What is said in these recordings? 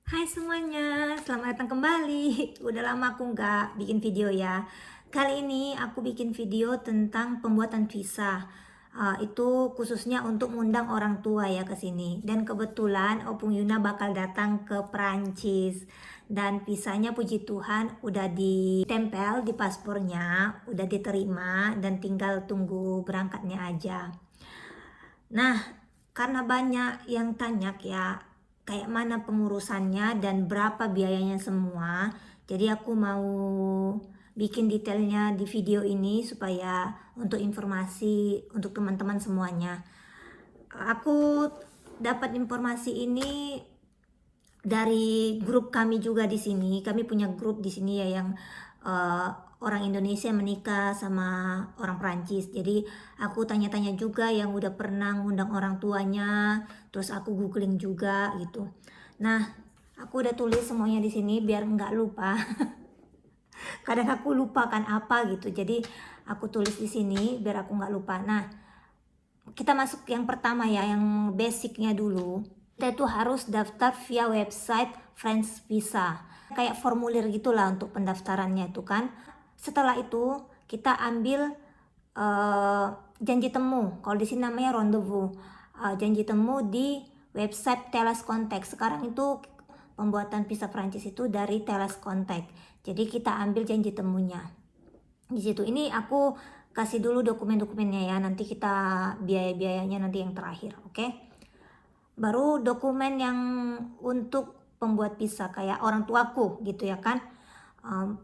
Hai semuanya, selamat datang kembali. Udah lama aku nggak bikin video ya. Kali ini aku bikin video tentang pembuatan visa. Itu khususnya untuk mengundang orang tua ya ke sini. Dan kebetulan Opung Yuna bakal datang ke Perancis. Dan visanya puji Tuhan udah ditempel di paspornya, udah diterima dan tinggal tunggu berangkatnya aja. Nah, karena banyak yang tanya ya, kayak mana pengurusannya dan berapa biayanya semua. Jadi aku mau bikin detailnya di video ini supaya untuk informasi untuk teman-teman semuanya. Aku dapat informasi ini dari grup kami juga di sini. Kami punya grup di sini ya yang eh, orang Indonesia menikah sama orang Perancis. Jadi aku tanya-tanya juga yang udah pernah ngundang orang tuanya, terus aku googling juga gitu. Nah, aku udah tulis semuanya di sini biar nggak lupa. Kadang aku lupa kan apa gitu. Jadi aku tulis di sini biar aku nggak lupa. Nah, kita masuk yang pertama ya, yang basicnya dulu. Kita itu harus daftar via website French Visa. Kayak formulir gitulah untuk pendaftarannya itu kan. Setelah itu kita ambil janji temu. Kalau di sini namanya rendezvous. Janji temu di website Teles Contact. Sekarang itu pembuatan visa Prancis itu dari Teles Contact. Jadi kita ambil janji temunya di situ. Ini aku kasih dulu dokumen-dokumennya ya, nanti kita biaya-biayanya nanti yang terakhir, oke? Baru dokumen yang untuk pembuat visa kayak orang tuaku gitu ya kan.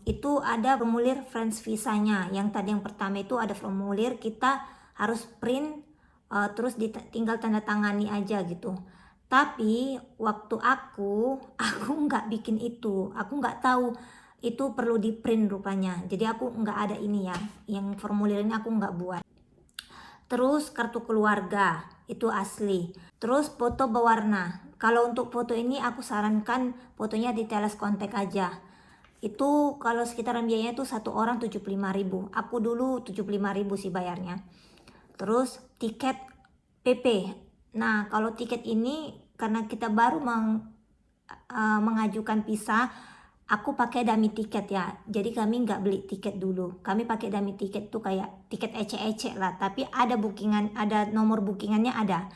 Itu ada formulir French visanya. Yang tadi yang pertama itu ada formulir, kita harus print, terus tinggal tanda tangani aja gitu. Tapi waktu aku nggak bikin itu, aku nggak tahu itu perlu di print rupanya. Jadi aku nggak ada ini ya, yang formulir ini aku nggak buat. Terus kartu keluarga itu asli. Terus foto berwarna. Kalau untuk foto ini aku sarankan fotonya di teles kontak aja. Itu kalau sekitaran biayanya tuh satu orang 75.000. Aku dulu 75.000 sih bayarnya. Terus tiket PP. Nah, kalau tiket ini karena kita baru mengajukan visa, aku pakai dummy tiket ya. Jadi kami nggak beli tiket dulu. Kami pakai dummy tiket tuh kayak tiket ecek-ecek lah. Tapi ada bookingan, ada nomor bookingannya ada.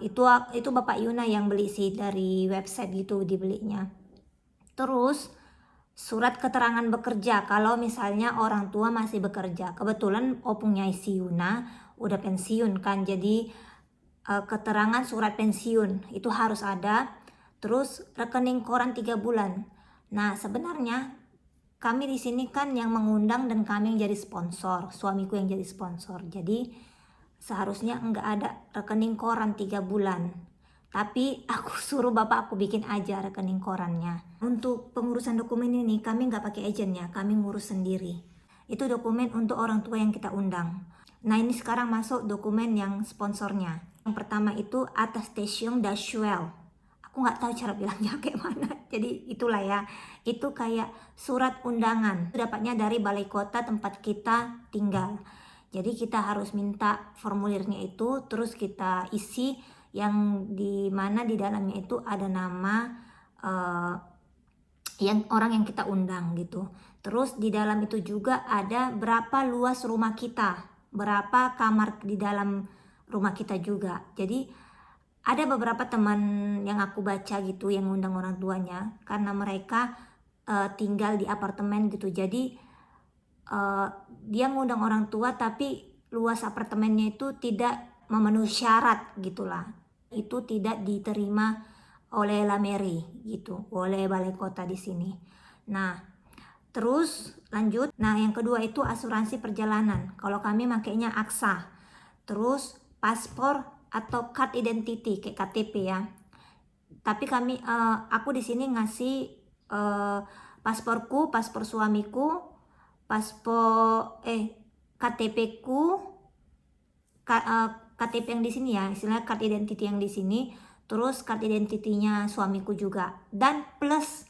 Itu Bapak Yuna yang beli sih dari website gitu dibelinya. Terus surat keterangan bekerja kalau misalnya orang tua masih bekerja. Kebetulan opungnya si Yuna udah pensiun kan, jadi keterangan surat pensiun itu harus ada. Terus rekening koran 3 bulan. Nah, sebenarnya kami di sini kan yang mengundang dan kami yang jadi sponsor, suamiku yang jadi sponsor. Jadi seharusnya enggak ada rekening koran 3 bulan. Tapi aku suruh bapak aku bikin aja rekening korannya. Untuk pengurusan dokumen ini kami nggak pakai agent ya, kami ngurus sendiri. Itu dokumen untuk orang tua yang kita undang. Nah, ini sekarang masuk dokumen yang sponsornya. Yang pertama itu attestation d'assuel. Aku nggak tahu cara bilangnya kayak mana. Jadi itulah ya, itu kayak surat undangan. Dapatnya dari balai kota tempat kita tinggal. Jadi kita harus minta formulirnya itu, terus kita isi yang di mana di dalamnya itu ada nama uh, yang orang yang kita undang gitu. Terus di dalam itu juga ada berapa luas rumah kita, berapa kamar di dalam rumah kita juga. Jadi ada beberapa teman yang aku baca gitu yang ngundang orang tuanya karena mereka tinggal di apartemen gitu. Jadi dia ngundang orang tua tapi luas apartemennya itu tidak memenuhi syarat gitulah. Itu tidak diterima oleh La Mairie gitu, oleh balai kota di sini. Nah, terus lanjut. Nah, yang kedua itu asuransi perjalanan. Kalau kami makainya AXA. Terus paspor atau card identity kayak KTP ya. Tapi aku di sini ngasih pasporku, paspor suamiku, KTP ku, KTP yang di sini ya, istilahnya card identity yang di sini, terus card identity-nya suamiku juga, dan plus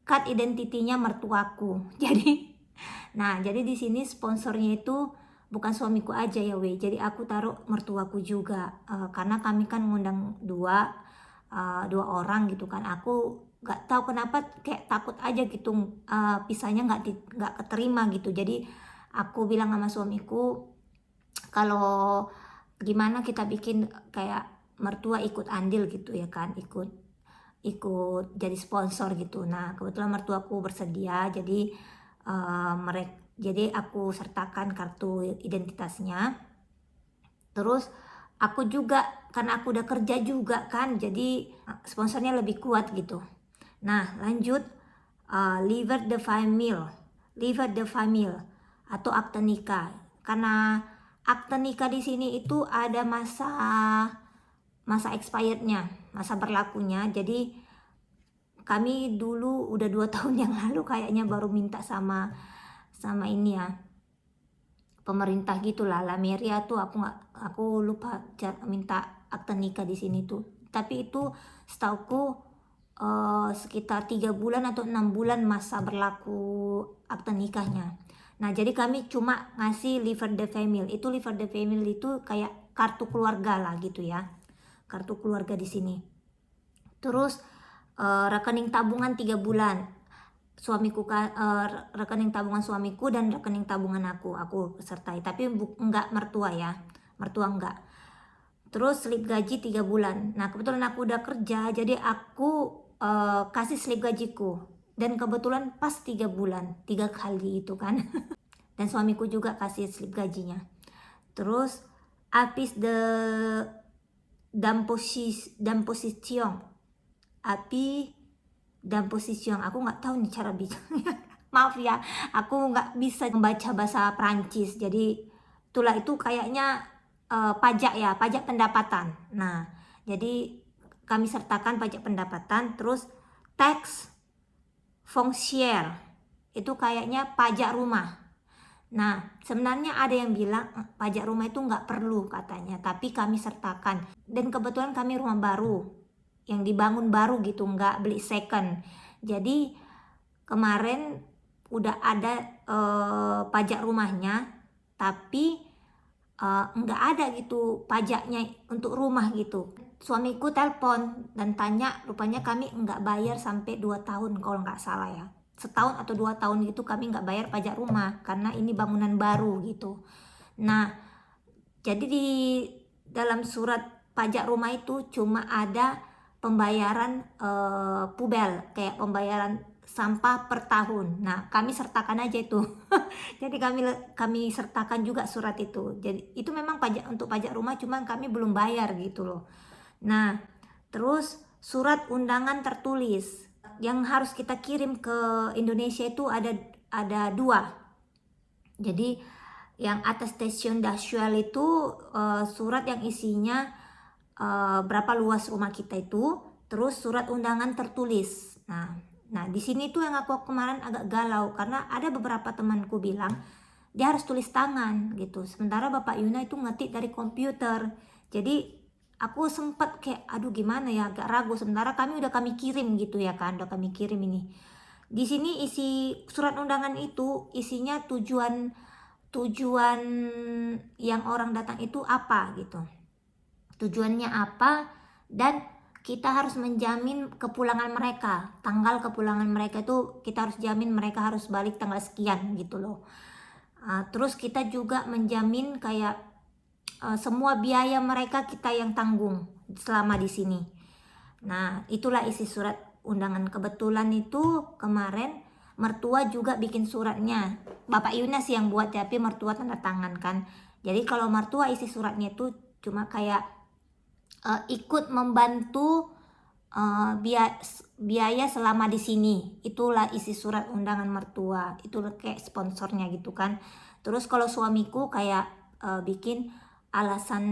card identity-nya mertuaku. Jadi di sini sponsornya itu bukan suamiku aja ya, jadi aku taruh mertuaku juga, karena kami kan ngundang dua, 2 orang gitu kan. Aku nggak tahu kenapa kayak takut aja gitu, pisahnya nggak keterima gitu. Jadi aku bilang sama suamiku, kalau gimana kita bikin kayak mertua ikut andil gitu ya kan, ikut ikut jadi sponsor gitu. Nah kebetulan mertuaku bersedia, jadi aku sertakan kartu identitasnya. Terus aku juga, karena aku udah kerja juga kan, jadi sponsornya lebih kuat gitu. Nah lanjut, liver the family atau akte nikah. Karena akte nikah di sini itu ada masa expirednya, masa berlakunya. Jadi kami dulu udah 2 tahun yang lalu kayaknya baru minta sama ini ya, pemerintah gitulah, Lameria tuh aku lupa minta akte nikah di sini tuh. Tapi itu setauku sekitar 3 bulan atau 6 bulan masa berlaku akte nikahnya. Nah jadi kami cuma ngasih liver the family. Itu liver the family itu kayak kartu keluarga lah gitu ya, kartu keluarga di sini. Terus rekening tabungan 3 bulan suamiku, rekening tabungan suamiku dan rekening tabungan aku sertai, tapi enggak mertua ya, mertua enggak. Terus slip gaji 3 bulan. Nah kebetulan aku udah kerja, jadi aku kasih slip gajiku, dan kebetulan pas 3 bulan, 3 kali itu kan. Dan suamiku juga kasih slip gajinya. Terus habis damposition, aku nggak tahu nih cara bicanya. Maaf ya, aku nggak bisa membaca bahasa Prancis. Jadi itu kayaknya pajak ya, pajak pendapatan. Nah jadi kami sertakan pajak pendapatan. Terus tax foncière, itu kayaknya pajak rumah. Nah sebenarnya ada yang bilang pajak rumah itu nggak perlu katanya, tapi kami sertakan. Dan kebetulan kami rumah baru, yang dibangun baru gitu, nggak beli second. Jadi kemarin udah ada pajak rumahnya, tapi nggak ada gitu pajaknya untuk rumah gitu. Suamiku telepon dan tanya, rupanya kami nggak bayar sampai 2 tahun kalau nggak salah ya. Setahun atau 2 tahun gitu kami nggak bayar pajak rumah karena ini bangunan baru gitu. Nah jadi di dalam surat pajak rumah itu cuma ada pembayaran pubel, kayak pembayaran sampah per tahun. Nah kami sertakan aja itu. Jadi kami sertakan juga surat itu. Jadi itu memang pajak, untuk pajak rumah, cuma kami belum bayar gitu loh. Nah terus surat undangan tertulis yang harus kita kirim ke Indonesia itu ada 2. Jadi yang attestation d'achat itu surat yang isinya berapa luas rumah kita itu, terus surat undangan tertulis. Nah di sini tuh yang aku kemarin agak galau, karena ada beberapa temanku bilang dia harus tulis tangan gitu, sementara Bapak Yuna itu ngetik dari komputer. Jadi aku sempat kayak aduh gimana ya, agak ragu, sementara kami kirim gitu ya kan, udah kami kirim ini. Di sini isi surat undangan itu isinya tujuan yang orang datang itu apa gitu, tujuannya apa, dan kita harus menjamin kepulangan mereka, tanggal kepulangan mereka itu kita harus jamin mereka harus balik tanggal sekian gitu loh. Terus kita juga menjamin kayak semua biaya mereka kita yang tanggung selama di sini. Nah itulah isi surat undangan. Kebetulan itu kemarin mertua juga bikin suratnya, Bapak Yuna sih yang buat, tapi mertua tanda tangan kan. Jadi kalau mertua isi suratnya itu cuma kayak ikut membantu biaya selama di sini. Itulah isi surat undangan mertua, itu kayak sponsornya gitu kan. Terus kalau suamiku kayak bikin alasan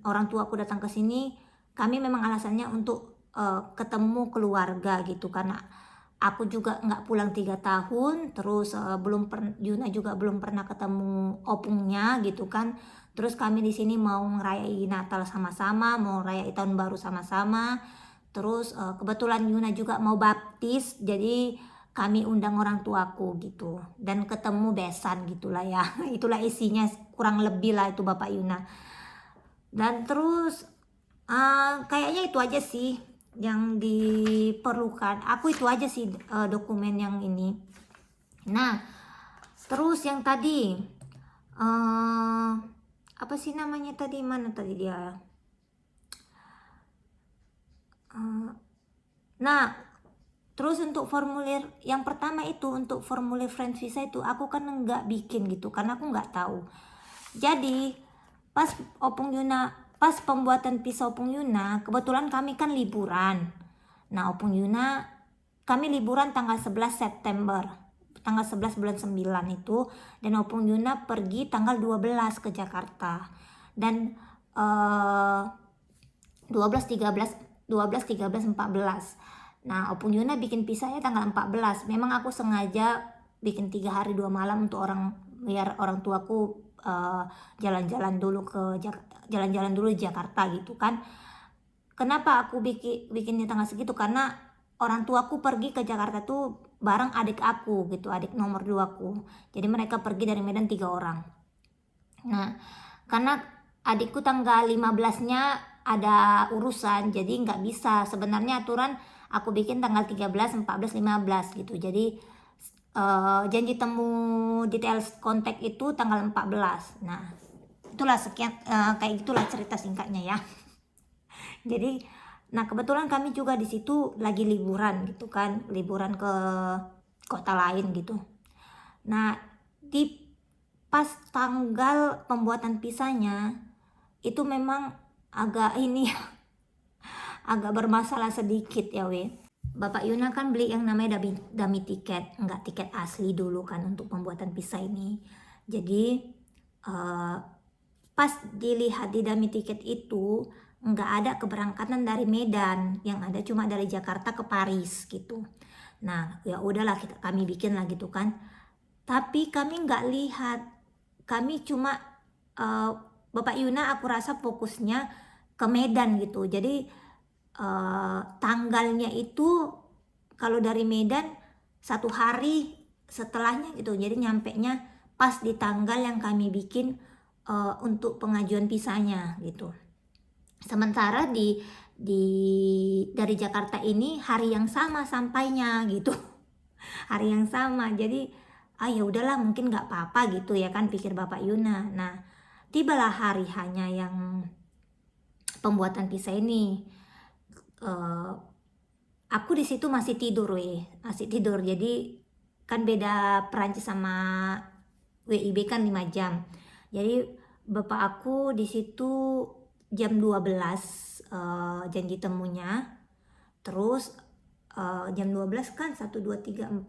orang tua aku datang ke sini, kami memang alasannya untuk ketemu keluarga gitu, karena aku juga nggak pulang 3 tahun, terus Yuna juga belum pernah ketemu opungnya gitu kan. Terus kami di sini mau ngerayain Natal sama-sama, mau ngerayain tahun baru sama-sama. Terus kebetulan Yuna juga mau baptis, jadi kami undang orang tuaku gitu, dan ketemu besan gitulah ya. Itulah isinya kurang lebih lah itu Bapak Yuna. Dan terus Kayaknya itu aja sih yang diperlukan. Aku itu aja sih dokumen yang ini. Nah, terus yang tadi apa sih namanya tadi? Mana tadi dia? Nah, terus untuk formulir yang pertama itu, untuk formulir friend visa itu aku kan nggak bikin gitu karena aku nggak tahu. Jadi pas pas pembuatan visa Opung Yuna, kebetulan kami kan liburan. Nah, Opung Yuna kami liburan tanggal 11 September. Tanggal 11 bulan 9 itu, dan Opung Yuna pergi tanggal 12 ke Jakarta. Dan 12, 13, 12, 13, 14. Nah, Opung Yuna bikin pisahnya tanggal 14. Memang aku sengaja bikin 3 hari 2 malam untuk biar orang tuaku jalan-jalan dulu di Jakarta gitu kan. Kenapa aku bikinnya tanggal segitu? Karena orang tuaku pergi ke Jakarta tuh bareng adik aku gitu, adik nomor 2 aku. Jadi mereka pergi dari Medan 3 orang. Nah, karena adikku tanggal 15-nya ada urusan, jadi nggak bisa. Sebenarnya aturan aku bikin tanggal 13, 14, 15 gitu. Jadi janji temu details kontak itu tanggal 14. Nah, itulah sekian, kayak gitulah cerita singkatnya ya. Jadi, nah kebetulan kami juga di situ lagi liburan gitu kan, liburan ke kota lain gitu. Nah, di pas tanggal pembuatan pisahnya itu memang agak ini agak bermasalah sedikit ya weh. Bapak Yuna kan beli yang namanya dummy tiket, nggak tiket asli dulu kan untuk pembuatan pisah ini. Jadi pas dilihat di dummy tiket itu nggak ada keberangkatan dari Medan, yang ada cuma dari Jakarta ke Paris gitu. Nah, ya udahlah kami bikin lah gitu kan. Tapi kami nggak lihat, kami cuma Bapak Yuna aku rasa fokusnya ke Medan gitu. Jadi tanggalnya itu kalau dari Medan 1 hari setelahnya gitu. Jadi nyampenya pas di tanggal yang kami bikin untuk pengajuan visanya gitu. Sementara dari Jakarta ini hari yang sama sampainya gitu. Hari yang sama. Jadi ya udahlah mungkin nggak apa-apa gitu ya kan, pikir Bapak Yuna. Nah, tibalah hari hanya yang pembuatan visa ini. Aku di situ masih tidur masih tidur. Jadi kan beda Perancis sama WIB kan 5 jam. Jadi bapak aku di situ jam 12 janji temunya. Terus jam 12 kan 1, 2, 3, 4,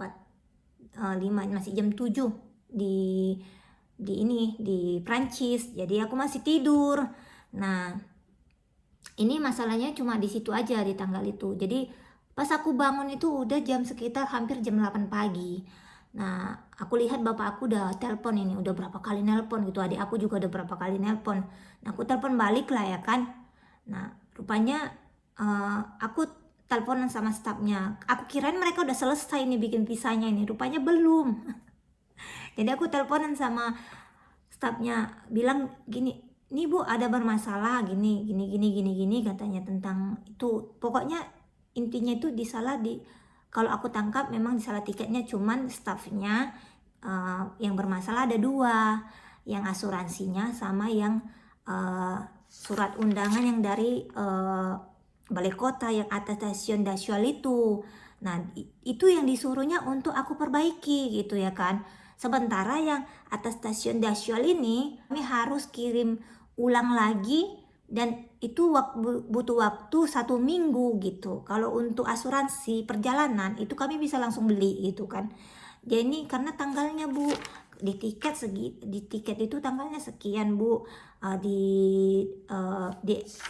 5, masih jam 7 di Prancis. Jadi aku masih tidur. Nah, ini masalahnya cuma di situ aja, di tanggal itu. Jadi pas aku bangun itu udah jam sekitar hampir jam 8 pagi. Nah, aku lihat bapak aku udah telepon ini, udah berapa kali nelpon gitu. Adik aku juga udah berapa kali nelpon. Nah, aku telepon balik lah ya kan. Nah, rupanya aku teleponan sama stafnya. Aku kirain mereka udah selesai nih bikin visanya ini. Rupanya belum. Jadi aku teleponan sama stafnya, bilang gini, "Nih Bu, ada bermasalah gini katanya tentang itu." Pokoknya intinya itu kalau aku tangkap memang di salah tiketnya, cuman stafnya yang bermasalah ada 2, yang asuransinya sama yang surat undangan yang dari balai kota yang attestation d'asyal itu. Nah, itu yang disuruhnya untuk aku perbaiki gitu ya kan. Sementara yang attestation d'asyal ini kami harus kirim ulang lagi, dan itu butuh waktu 1 minggu gitu. Kalau untuk asuransi perjalanan itu kami bisa langsung beli gitu kan. Jadi karena tanggalnya Bu, di tiket itu tanggalnya sekian Bu, di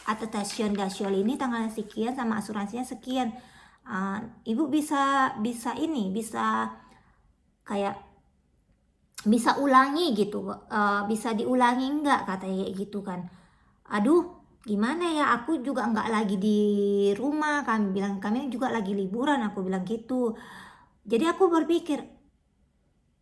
attestation d'asyal ini tanggalnya sekian sama asuransinya sekian. Ibu bisa kayak bisa ulangi gitu, bisa diulangi enggak, katanya gitu kan. Aduh, gimana ya, aku juga nggak lagi di rumah, kami juga lagi liburan, aku bilang gitu. Jadi aku berpikir,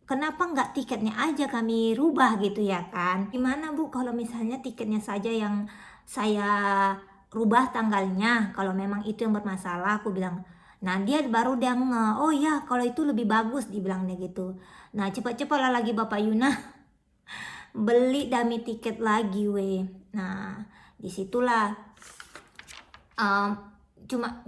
kenapa nggak tiketnya aja kami rubah gitu ya kan. Gimana Bu kalau misalnya tiketnya saja yang saya rubah tanggalnya kalau memang itu yang bermasalah, aku bilang. Nah dia baru dia oh ya kalau itu lebih bagus, dibilangnya gitu. Nah cepat-cepatlah lagi Bapak Yuna beli dummy tiket lagi weh. Nah disitulah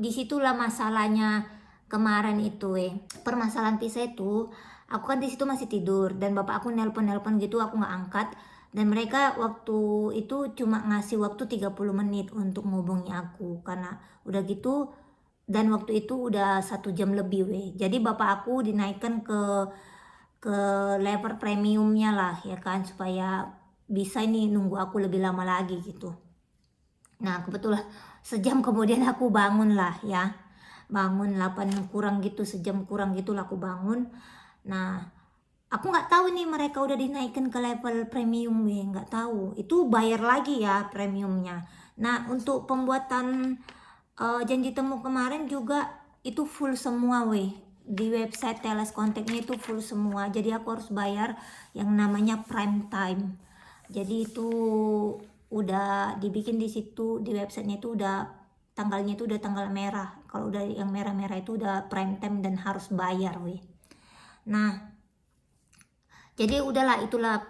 disitulah masalahnya kemarin itu weh. Permasalahan visa itu, aku kan di situ masih tidur dan bapak aku nelpon gitu, aku nggak angkat, dan mereka waktu itu cuma ngasih waktu 30 menit untuk ngubungi aku karena udah gitu, dan waktu itu udah 1 jam lebih weh. Jadi bapak aku dinaikkan ke level premiumnya lah ya kan, supaya bisa ini nunggu aku lebih lama lagi gitu. Nah kebetulan sejam kemudian aku bangun lah ya, bangun 8 kurang gitu, sejam kurang gitu lah aku bangun. Nah aku nggak tahu nih mereka udah dinaikkan ke level premium weh, nggak tahu itu bayar lagi ya premiumnya. Nah untuk pembuatan janji temu kemarin juga itu full semua weh, di website Teles kontaknya itu full semua, jadi aku harus bayar yang namanya prime time. Jadi itu udah dibikin di situ di websitenya, itu udah tanggalnya itu udah tanggal merah, kalau udah yang merah-merah itu udah prime time dan harus bayar weh. Nah jadi udahlah, itulah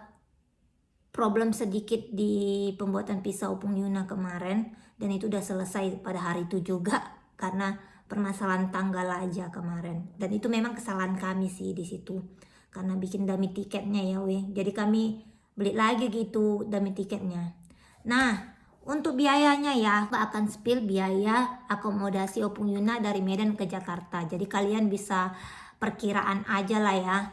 problem sedikit di pembuatan visa Opung Yuna kemarin, dan itu udah selesai pada hari itu juga karena permasalahan tanggal aja kemarin. Dan itu memang kesalahan kami sih di situ karena bikin dummy tiketnya ya weh. Jadi kami beli lagi gitu dummy tiketnya. Nah untuk biayanya ya, aku akan spill biaya akomodasi Opung Yuna dari Medan ke Jakarta. Jadi kalian bisa perkiraan aja lah ya,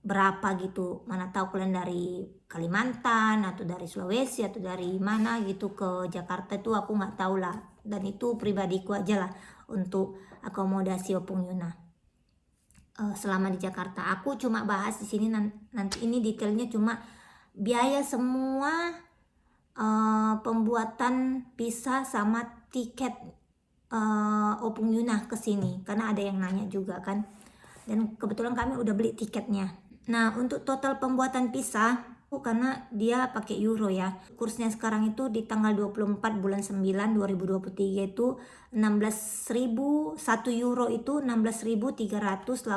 berapa gitu. Mana tahu kalian dari Kalimantan atau dari Sulawesi atau dari mana gitu ke Jakarta, itu aku nggak tahu lah. Dan itu pribadiku aja lah untuk akomodasi Opung Yuna selama di Jakarta. Aku cuma bahas di sini nanti ini detailnya, cuma biaya semua pembuatan visa sama tiket Opung Yuna ke sini, karena ada yang nanya juga kan, dan kebetulan kami udah beli tiketnya. Nah untuk total pembuatan visa, karena dia pakai euro ya, kursnya sekarang itu di tanggal 24 bulan 9 2023 itu 16.000, 1 euro itu 16.386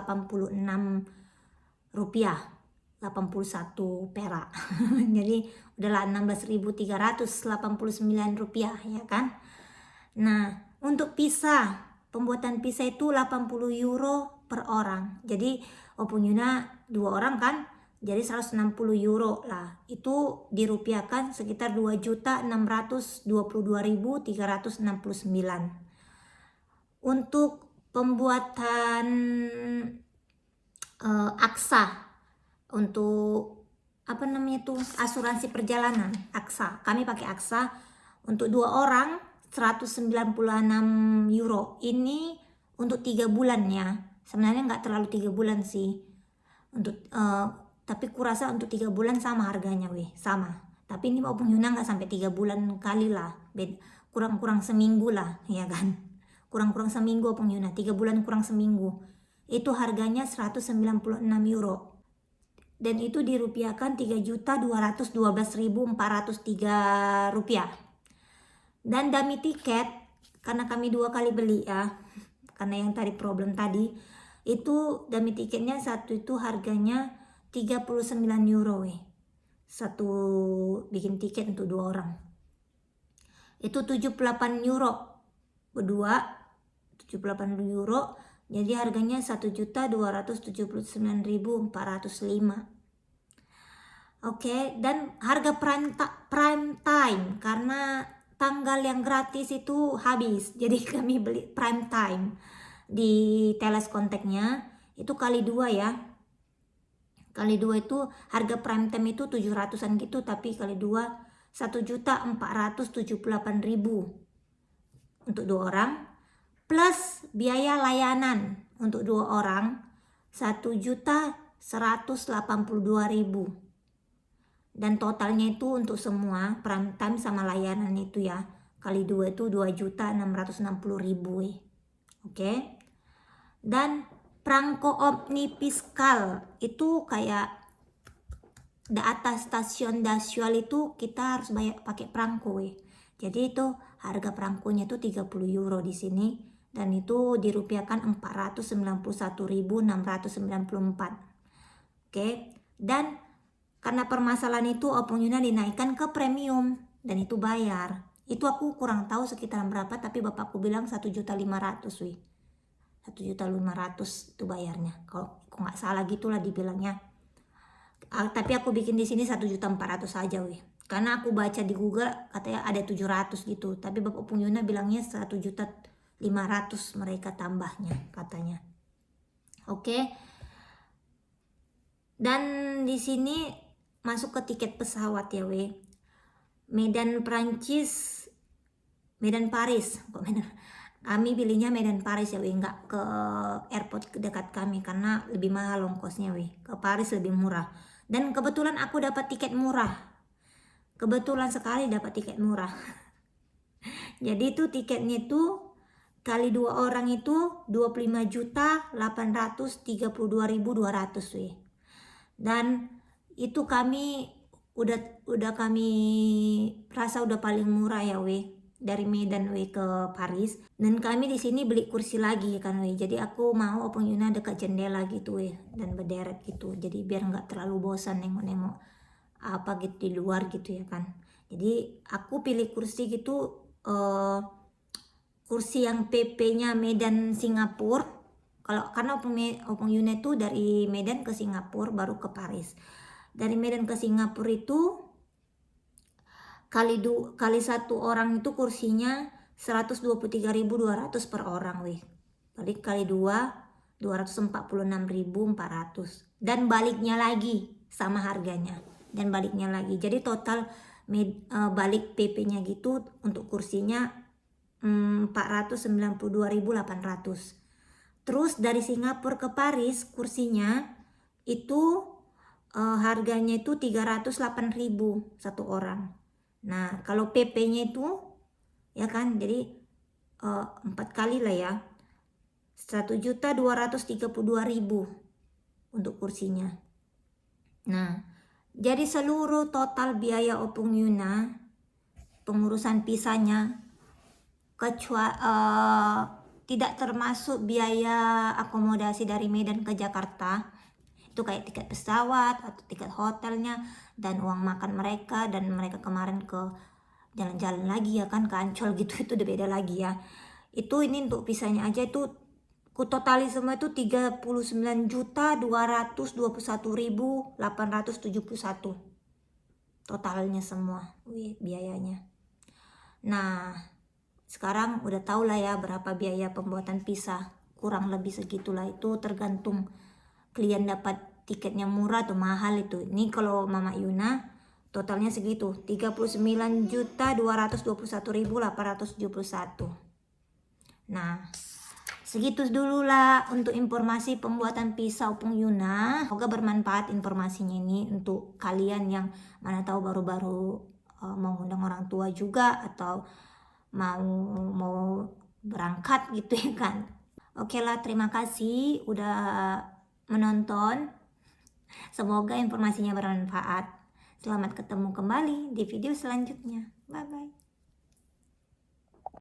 rupiah, 81 perak. Jadi udahlah 16.389 rupiah ya kan. Nah untuk visa, pembuatan visa itu 80 euro per orang. Jadi Opung Yuna 2 orang kan, jadi 160 euro lah. Itu dirupiahkan sekitar 2.622.369. Untuk pembuatan aksa, untuk apa namanya tuh, asuransi perjalanan aksa, kami pakai aksa untuk 2 orang 196 euro. Ini untuk 3 bulan ya, sebenarnya nggak terlalu 3 bulan sih untuk tapi kurasa untuk 3 bulan sama harganya weh, sama. Tapi ini Opung Yuna nggak sampai 3 bulan kali lah, kurang-kurang seminggu lah ya kan, kurang-kurang seminggu Opung Yuna, 3 bulan kurang seminggu. Itu harganya 196 euro. Dan itu dirupiahkan 3.212.403 rupiah. Dan dummy tiket, karena kami 2 kali beli ya, karena yang tadi problem tadi, itu dummy tiketnya satu itu harganya 39 euro weh. Satu bikin tiket untuk 2 orang. Itu 78 euro berdua, 78 euro. Jadi harganya 1.279.405. Oke, dan harga prime time karena tanggal yang gratis itu habis. Jadi kami beli prime time di Teles kontaknya itu kali 2 ya. Kali 2 itu harga prime time itu 700-an gitu, tapi kali 2 1.478.000 untuk 2 orang. Plus biaya layanan untuk 2 orang 1.182.000. Dan totalnya itu untuk semua prime time sama layanan itu ya, kali 2 itu 2.660.000 Oke. Dan prangko omni fiskal itu kayak di atas stasiun Dasyual itu kita harus pakai prangko Jadi itu harga perangkonya itu 30 euro di sini, dan itu dirupiahkan 491.694. Oke. Dan karena permasalahan itu Opung Yuna dinaikkan ke premium dan itu bayar. Itu aku kurang tahu sekitar berapa, tapi bapakku bilang 1.500.000 wih. 1.500.000 itu bayarnya. Kalau nggak salah gitulah dibilangnya. Tapi aku bikin di sini 1.400.000 saja wih. Karena aku baca di Google katanya ada 700 gitu, tapi Bapak Opung Yuna bilangnya 1.500.000 mereka tambahnya katanya. Oke. Dan di sini masuk ke tiket pesawat ya weh. Medan Prancis, Medan Paris, kok Medan? Kami pilihnya Medan Paris ya weh, nggak ke airport dekat kami karena lebih mahal ongkosnya weh. Ke Paris lebih murah. Dan kebetulan aku dapat tiket murah. Kebetulan sekali dapat tiket murah. Jadi itu tiketnya itu kali 2 orang itu 25.832.200 weh. Dan itu kami udah kami rasa udah paling murah ya weh, dari Medan weh ke Paris. Dan kami di sini beli kursi lagi kan weh. Jadi aku mau Opung Yuna dekat jendela gitu weh, dan berderet gitu. Jadi biar nggak terlalu bosan nengok-nengok apa gitu di luar gitu ya kan. Jadi aku pilih kursi gitu, kursi yang PP-nya Medan Singapura. Karena Opung Yuna itu dari Medan ke Singapura baru ke Paris. Dari Medan ke Singapura itu kali satu orang itu kursinya 123.200 per orang weh. Kali 2 246.400, dan baliknya lagi sama harganya, dan baliknya lagi. Jadi total balik PP-nya gitu untuk kursinya 492.800. Terus dari Singapura ke Paris kursinya itu harganya itu 308.000 satu orang. Nah kalau PP-nya itu ya kan, jadi 4 kali lah ya, 1.232.000 untuk kursinya. Nah jadi seluruh total biaya Opung Yuna pengurusan visanya tidak termasuk biaya akomodasi dari Medan ke Jakarta, itu kayak tiket pesawat atau tiket hotelnya dan uang makan mereka, dan mereka kemarin ke jalan-jalan lagi ya kan ke Ancol gitu, itu udah beda lagi ya. Itu ini untuk visanya aja itu ku totali semua itu 39.221.871 totalnya semua biayanya. Nah sekarang udah tau lah ya berapa biaya pembuatan visa, kurang lebih segitulah. Itu tergantung klien dapat tiketnya murah atau mahal itu. Ini kalau Mama Yuna totalnya segitu, 39.221.871. Nah segitu dulu lah untuk informasi pembuatan visa Opung Yuna. Semoga bermanfaat informasinya ini untuk kalian yang mana tahu baru-baru mau undang orang tua juga, atau mau berangkat gitu ya kan. Oke lah, terima kasih udah menonton. Semoga informasinya bermanfaat. Selamat ketemu kembali di video selanjutnya. Bye bye.